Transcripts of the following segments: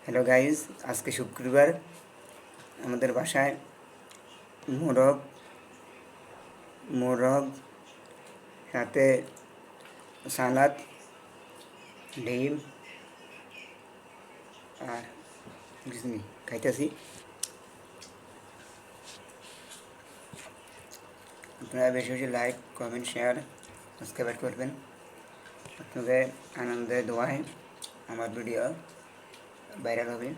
Hello guys, আজকে শুক্রবার আমাদের বাসায় মোরগ মোরগ সাথে সালাদ, ডিম আর কিছু নেই খাইতেছি। আপনারা বেশি বেশি লাইক, কমেন্ট, শেয়ার, সাবস্ক্রাইব করবেন। আপনাদের আনন্দের দোয়ায় আমার ভিডিও ভাইরাল হবে।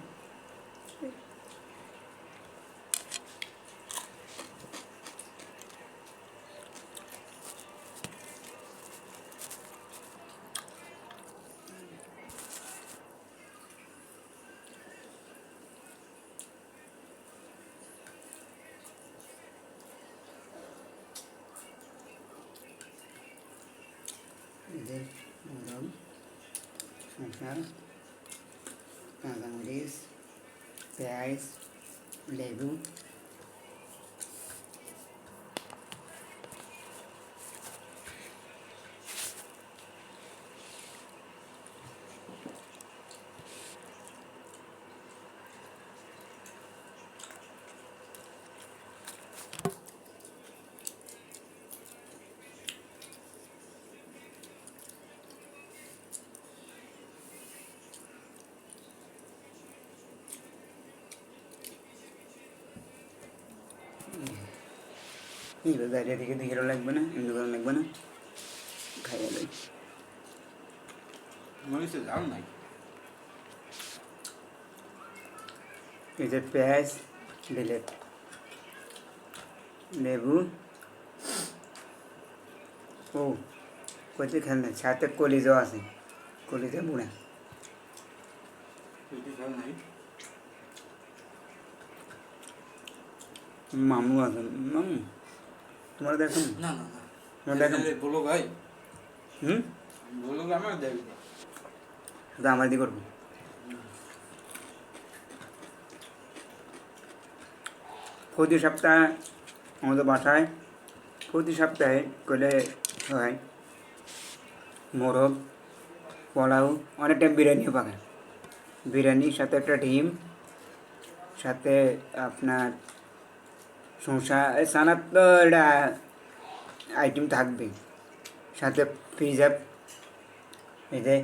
এদের মোরগ, শসা, কাঁচামরিচ, পেঁয়াজ, লেবু, দাঁড়িয়ে থেকে হিরো লাগবে না, এমনি করে লাগবে না, খাইয়ে দেয়। এই যে পেঁয়াজ, বিলেট, লেবু, ও কচি খেলনা, সাথে কলিজাও আছে, কলিজা বুড়া। মামু আছে, মামু তোমার দেখো না না না তোমার দেখো বলো ভাই বলো আমার দেবে শুধু আমার দিয়ে করবো। প্রতি সপ্তাহে আমাদের বাসায় প্রতি সপ্তাহে করলে হয় মোরগ, পোলাও, অনেক টাইম বিরিয়ানিও পাকে। বিরিয়ানির সাথে একটা ডিম, সাথে আপনার শসা, সালাদ তো এটা আইটেম থাকবে, সাথে ফিজ আপ। এই যে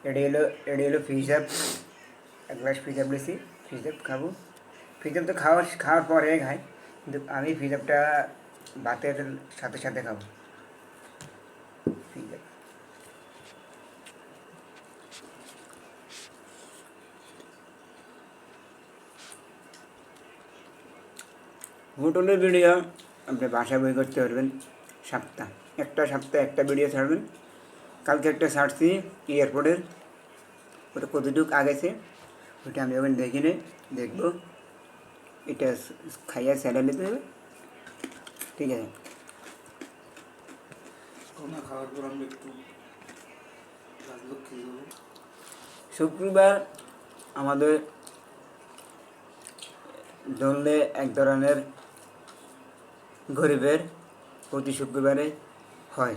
এটি হলো ফিজ আপ, এক গ্লাস ফিজ আপ দিয়েছি, ফিজ আপ খাবো। ফিজ আপ তো খাওয়ার পরে খাই, কিন্তু আমি ফিজ আপটা ভাতের সাথে সাথে খাবো। ফিজ আপ হোটেলের ভিডিও আপনি বাসায় বই করতে পারবেন। সপ্তাহে একটা ভিডিও ছাড়বেন। কালকে একটা ছাড়ছি এয়ারপোর্টের, ওটা কতটুকু আগেছে ওটা আমি ওখানে দেখি নে, দেখবো। এটা খাইয়া স্যালাড নিতে হবে, ঠিক আছে। খাওয়ার পর আমরা একটু শুক্রবার আমাদের ধরলে এক ধরনের গরিবের প্রতি শুক্রবারে হয়,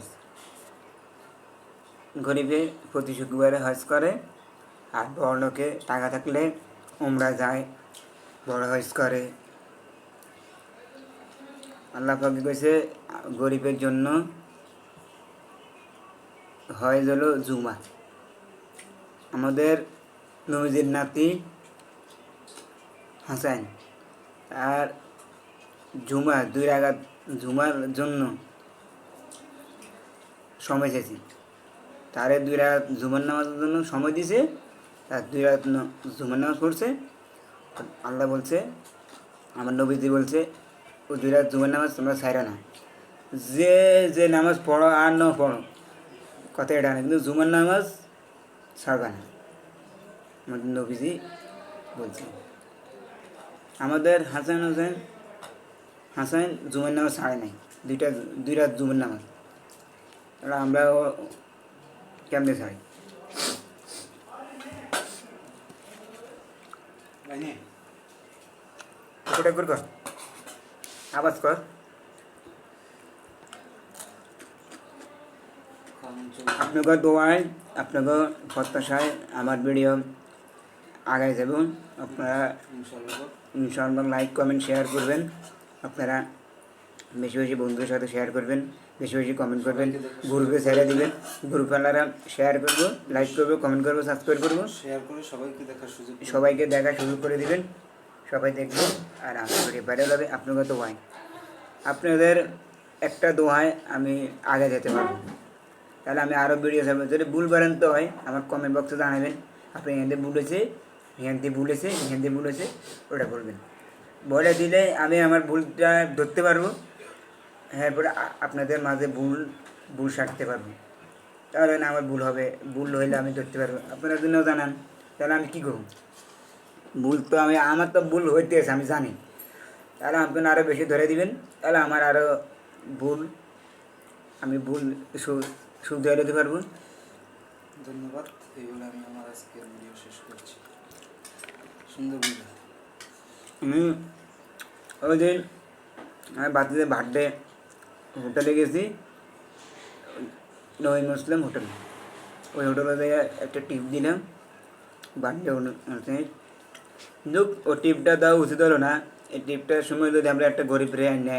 গরিবে প্রতি শুক্রবারে হজ করে। আর বড় লোকে টাকা থাকলে উমরা যায়, বড় হজ করে। আল্লাহ পাক কইছে গরিবের জন্য হজ হলো জুমা। আমাদের নবীজির নাতি হাসান আর জুমার জন্য সময় চেয়েছি, তারে 2 রাকাত জুমার নামাজের জন্য সময় দিছে, তার 2 রাকাত জুমার নামাজ পড়ছে। আল্লাহ বলছে, আমার নবীজি বলছে, ও 2 রাকাত জুমার নামাজ তোমরা ছাইরা না, যে নামাজ পড়ো আর না পড়ো, কথা এটা না, কিন্তু জুমার নামাজ ছাড়বে না, আমাদের নবীজি বলছে। আমাদের হাসান জুমার নামাজ ছাড়ে নাই, 2 রাত জুমার নামাজ। আমরা কেমনে ছাড়ি? ওটা কর, আওয়াজ কর। আপনাকে দোয়ায়, আপনাকে প্রত্যাশায় আমার ভিডিও আগায় যাবেন। আপনারা ইনশাল্লাহ ইনশাআল্লাহ লাইক কমেন্ট শেয়ার করবেন। আপনারা বেশি বেশি বন্ধুদের সাথে শেয়ার করবেন, বেশি বেশি কমেন্ট করবেন, গ্রুপে ছেড়ে দিবেন। গ্রুপওয়ালারা শেয়ার করবো, লাইক করবো, কমেন্ট করবো, সাবস্ক্রাইব করবো, শেয়ার করে সবাইকে দেখার সুযোগ করে সবাইকে দেখা শুরু করে দিবেন। সবাই দেখবে আর আশা করি বাইরে যাবে আপনাদের দোয়ায়। আপনাদের একটা দোয়ায় আমি আগে যেতে পারবো, তাহলে আমি আরও ভিডিও ছাড়বো। যদি ভুল বারান্ত হয় আমার কমেন্ট বক্সে জানাবেন, আপনি এখান থেকে ভুলেছে, এখান থেকে ভুলেছে, এখান থেকে ভুলেছে, ওটা বলবেন। বলে দিলে আমি আমার ভুলটা ধরতে পারবো, এরপরে আপনাদের মাঝে ভুল ভুল সারতে পারবো। তাহলে না আমার ভুল হবে, ভুল হইলে আমি ধরতে পারবো। আপনারা জন্যও জানান, তাহলে আমি কী করব? ভুল তো আমার তো ভুল হইতে আছে আমি জানি, তাহলে আপনি আরও বেশি ধরে দিবেন, তাহলে আমার আরও ভুল আমি ভুল শুধরে দিতে পারবো। ধন্যবাদ। এই বলে আমি আমার আজকের ভিডিও শেষ করছি। সুন্দর ভিডিও। আমি ওই দিন আমি বাচ্চাদের বার্থডে হোটেলে গেছি, নই মুসলিম হোটেল। ওই হোটেলে থেকে একটা টিপ দিলাম বার্থডে অনুষ্ঠানে। কিন্তু ও টিপটা দেওয়া উচিত হলো না। এই টিপটার সময় যদি আমরা একটা গরিব রে আইনে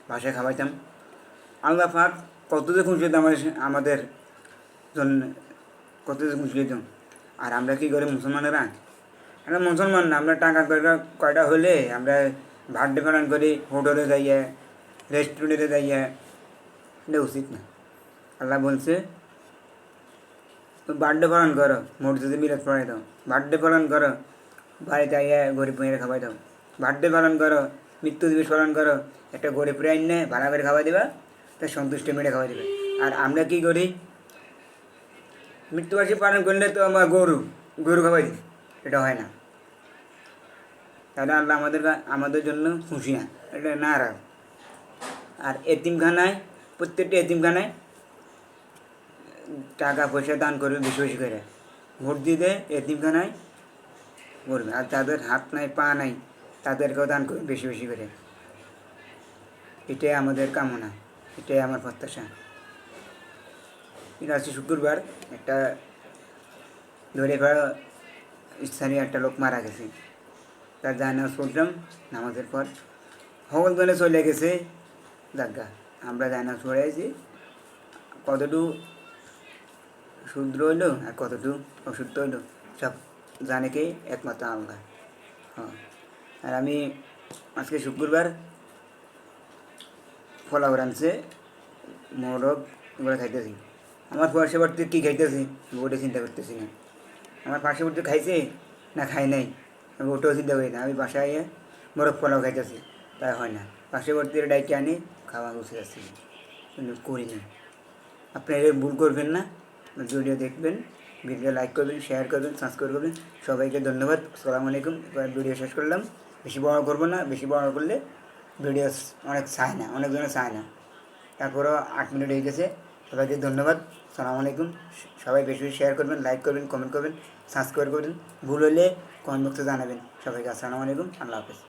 বাসায় খাওয়াইতাম, আল্লাহ পাক কত যে খুশি হতো আমাদের জন্য, কত যে খুশি হতো। আর আমরা কী করি মুসলমানেরা? আমরা মুসলমান না, আমরা টাকা কয়টা হলে আমরা বার্থডে পালন করি হোটেলে যাইয়ে, রেস্টুরেন্টে যাইয়ে। এটা উচিত না। আল্লাহ বলছে বার্থডে পালন করো, মসজিদে মিলাদ পড়াই দাও। বার্থডে পালন করো, বাড়িতে আইয়া গরিব মেয়েরা খাওয়াই দাও। বার্থডে পালন করো, মৃত্যু দিবস পালন করো, একটা গরিব প্রায় নিয়ে ভাড়া করে খাওয়া দিবা, তার সন্তুষ্টি মেরে খাওয়া দিবে। আর আমরা কী করি? মৃত্যুবার্ষিকী পালন করলে তো আমার গরু খাওয়াই দিই, এটা হয় না। তাহলে আল্লাহ আমাদের জন্য খুশি না, এটা নারাজ। আর এতিমখানায়, প্রত্যেকটা এতিমখানায় টাকা পয়সা দান করবে বেশি বেশি করে, ভোট দিতে এতিমখানায় করবে। আর যাদের হাত নাই পা নাই তাদেরকেও দান করবে বেশি বেশি করে। এটাই আমাদের কামনা, এটাই আমার প্রত্যাশা। এটা আছে শুক্রবার, একটা ধরে ফেরা স্থানীয় একটা লোক মারা গেছে। তার জানাজ পড়লাম নামাজের পর, সকল দলে চলে গেছে জাগা। আমরা জানাজ পড়ে আছি, কতটুকু শুদ্র হইলো আর কতটুকু অশুদ্ধ হইলো সব জানে কে? একমাত্র আল্লাহ। হ্যাঁ, আর আমি আজকে শুক্রবার ফলাও রাঁধছে, মোরগ এগুলো খাইতেছি। আমার পার্শ্ববর্তী কী খাইতেছি ওটা চিন্তা করতেছি না। আমার পার্শ্ববর্তী খাইছে না খাই নাই আমি ওটাও চিন্তা করি না। আমি বাসায় মোরগ পোলাও খাইতেছি, তাই হয় না। পার্শ্ববর্তীর ডাইকে আনি খাওয়া বসে যাচ্ছি, কিন্তু করিনি। আপনারা ভুল করবেন না। ভিডিও দেখবেন, ভিডিও লাইক করবেন, শেয়ার করবেন, সাবস্ক্রাইব করবেন। সবাইকে ধন্যবাদ। আসসালামু আলাইকুম। এবার ভিডিও শেষ করলাম, বেশি বড় করবো না। বেশি বড় করলে ভিডিও অনেক চায় না, অনেকজনে চায় না। তারপরেও 8 মিনিট হয়ে গেছে। সবাইকে ধন্যবাদ। আসসালামু আলাইকুম। সবাই বেশি বেশি শেয়ার করবেন, লাইক করবেন, কমেন্ট করবেন, সাবস্ক্রাইব করবেন। ভুল হলে কমেন্ট বক্সে জানাবেন। সবাইকে আসসালামু আলাইকুম, আল্লাহ হাফেজ।